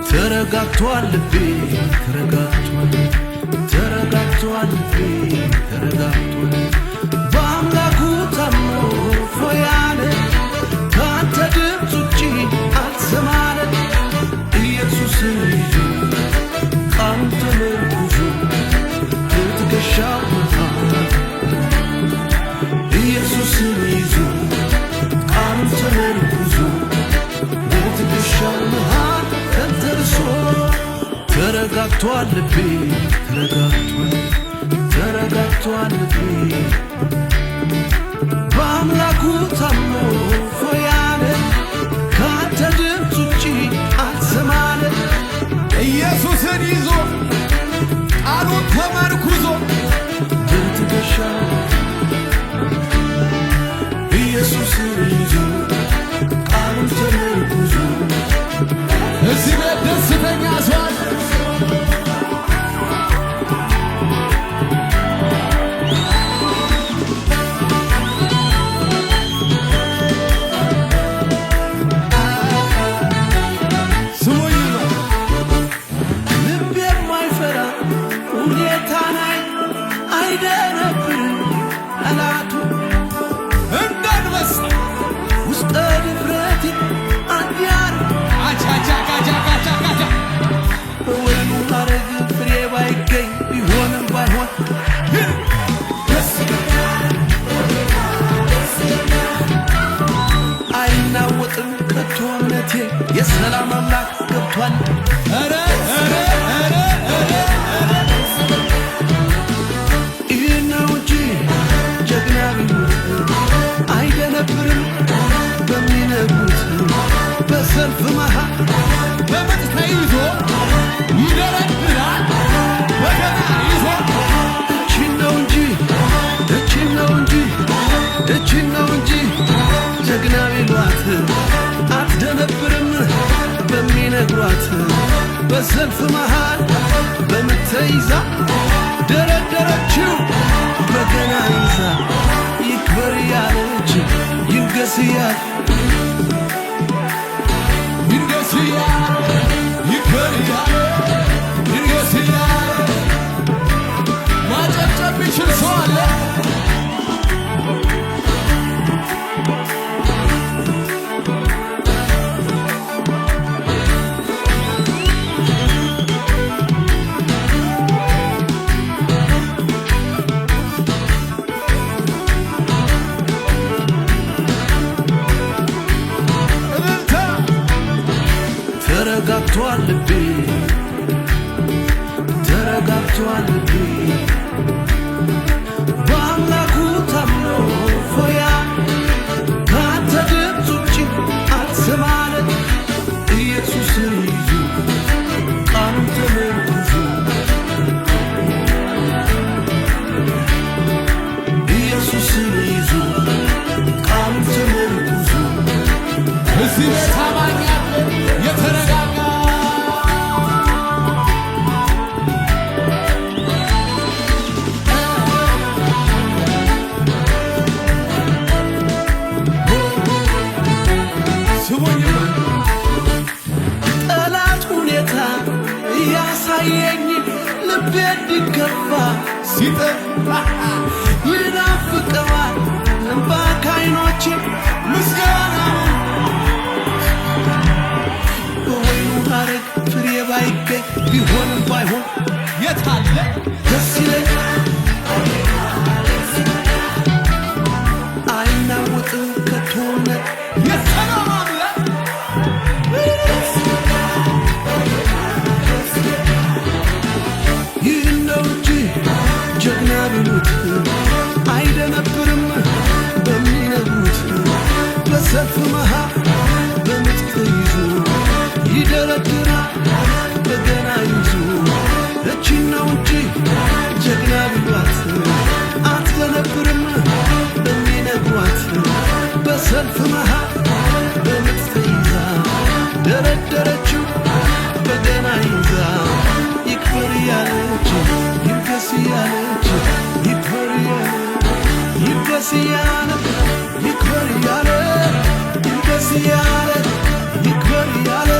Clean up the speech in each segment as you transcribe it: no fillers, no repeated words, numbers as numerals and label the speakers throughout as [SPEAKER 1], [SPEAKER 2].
[SPEAKER 1] ተረጋግቷል ልቤ ተረጋግቷል ተረጋግቷል ልቤ ተረጋግቷል በአምላኩ ታምኖ ፎያለ ካንተ ድምፅ ውጪ አልሰማለ ኢየሱስን ይዞ ቃሉን ተመርኩዞ በትከሻው መሃል ኢየሱስን ይዞ ቃሉን ተመርኩዞ በትከሻው መሃል ተንተርሶ ተረጋግቷል ልቤ ተረጋግቷል ተረጋግቷል ልቤ በአምላኩ ታምኖ ፎያለ ካንተ ድምፅ ውጪ አልሰማለ
[SPEAKER 2] ኢየሱስን ይዞ ቃሉን ተመርኩዞ
[SPEAKER 1] በትከሻው ኢየሱስን ይዞ ቃሉን ተመርኩዞ
[SPEAKER 2] እዚህ ቤት ደስተኛ ሰው አለ?
[SPEAKER 1] ልብ የማይፈራ ሁኔታ ላይ አይደነብርም ጠላቱ
[SPEAKER 2] እንዳንበሳ
[SPEAKER 1] ውስጠ ድፍረቴ አንዲያር
[SPEAKER 2] አቻቻቻቻቻቻ
[SPEAKER 1] በወይኑ ሐረግ ፍሬ ባይገኝ ቢሆንም ባይሆን አይናወጥም ከቶ እምነቴ የሰላም አምላክ ገብቷል
[SPEAKER 2] ኧረ ኧረ ኧረ ኧረ
[SPEAKER 1] ይህ ነው እንጂ ጀግና ቢሉት አይደነብርም በሚነግሩት በሰልፍ መሃል
[SPEAKER 2] በምጥ ተይዞ ይደረድራል በገና ይዞ
[SPEAKER 1] እቺን ነው እንጂ እቺን ነው እንጂ እቺን ነው እንጂ ጀግና ቢሏት አትደነብርም በሚነግሯት በሰልፍ መሃል በምጥ ተይዛ ደረደረችው በገና ይዛ ይክበር ያለች ይንገስ ያለ
[SPEAKER 2] ይንገስ እያለ ይክበር እያለ ይንገስ እያለ ማጨብጨብ ቢችል ሰው አለ? እልልታ
[SPEAKER 1] ተረጋግቷል ልቤ ተረጋግቷል ልቤ በአምላኩ ታምኖ ፎያ ካንተ ድምፅ ውጪ አልሰማለ ኢየሱስን ይዞ ቃሉን ተመርኩዞ ኢየሱስን ይዞ ቃሉን ተመርኩዞ
[SPEAKER 2] እዚህ ቤት አማኝ አለ የተረጋጋ ስሙኝማ
[SPEAKER 1] ጠላት ሁኔታ እያሳየኝ ልቤ እንዲከፋ
[SPEAKER 2] ሲጠፋ
[SPEAKER 1] ይናፍቀዋል እንባ ከዓይኖቼ
[SPEAKER 2] ምስጋናውን
[SPEAKER 1] በወይኑ ሐረግ ፍሬ ባይገኝ ቢሆንም ባይሆን
[SPEAKER 2] የት አለ?
[SPEAKER 1] ደስ ይለኛል አይናወጥም ከቶ እምነት
[SPEAKER 2] የሰላም አምላክ
[SPEAKER 1] ይህ ነው እንጂ ጀግና ቢሉት አይደነብርም በሚነግሩት በሰልፍ መሃል በምጥ ተይዞ ይደረድራል በገና ይዞ እቺን ነው እንጂ ጀግና ቢሏት አትደነብርም በሚነግሯት በሰልፍ መሃል በምጥ ተይዛ ደረደረችው በገና ይዛ ይክበር ያለች ይንገስ ያለች ይክበር ያለች ይንገስ ያለ ይክበር ያለ ይንገስ ያለ ይክበር ያለ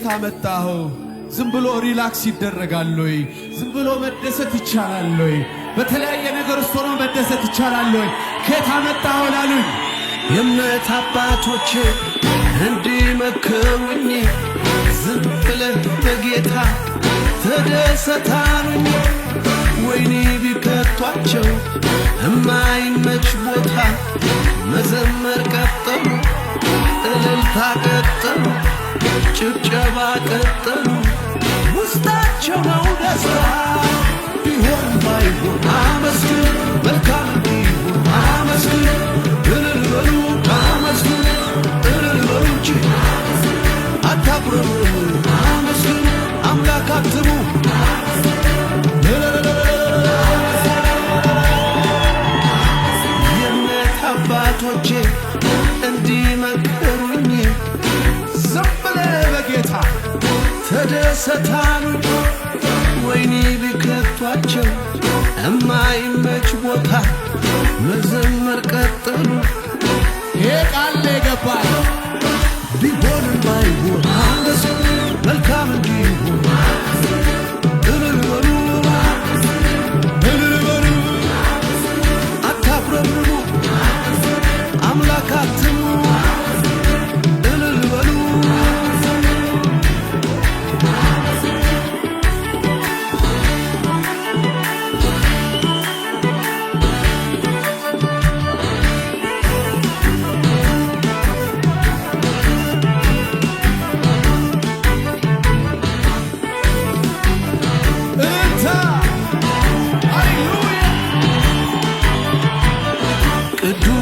[SPEAKER 2] ኬታ መጣኸው? ዝም ብሎ ሪላክስ ይደረጋል ወይ? ዝም ብሎ መደሰት ይቻላል ወይ? በተለያየ ነገር ውስጥ ሆኖ መደሰት ይቻላል ወይ? ኬታ መጣኸው ላሉኝ
[SPEAKER 1] የእምነት አባቶቼ እንዲመክሩኝ ዝም ብለህ በጌታ ተደሰታሉኝ። ወይኔ ቢከቷቸው እማይመች ቦታ መዘመር ቀጠሉ፣ እልልታ ቀጠሉ፣ ጭብጨባ ቀጠሉ። ውስጣቸው ነው ደስታ። ቢሆን ባይሆን አመስግን፣ መልካም ቢሆን አመስግን፣ እልል በሉ አመስግን፣ እልል በሉ እንጂ አታጉረሙ። አመስግን፣ አምላክ አትሙ። የእምነት አባቶቼ እንዲመክሩኝ
[SPEAKER 2] ዝም ብለህ በጌታ
[SPEAKER 1] ተደሰታሉኝ። ወይኔ ቢከቷቸው እማይመች ቦታ መዘመር ቀጠሉ።
[SPEAKER 2] ይሄ ቃል ላይ ገባል።
[SPEAKER 1] ቢሆንም ባይሆን አመስግን፣ መልካም እንዲሆን እልል በሉ እልል በሉ። አታጉረምርሙ፣ አምላክ አትሙ። እልል በሉ ቅዱስ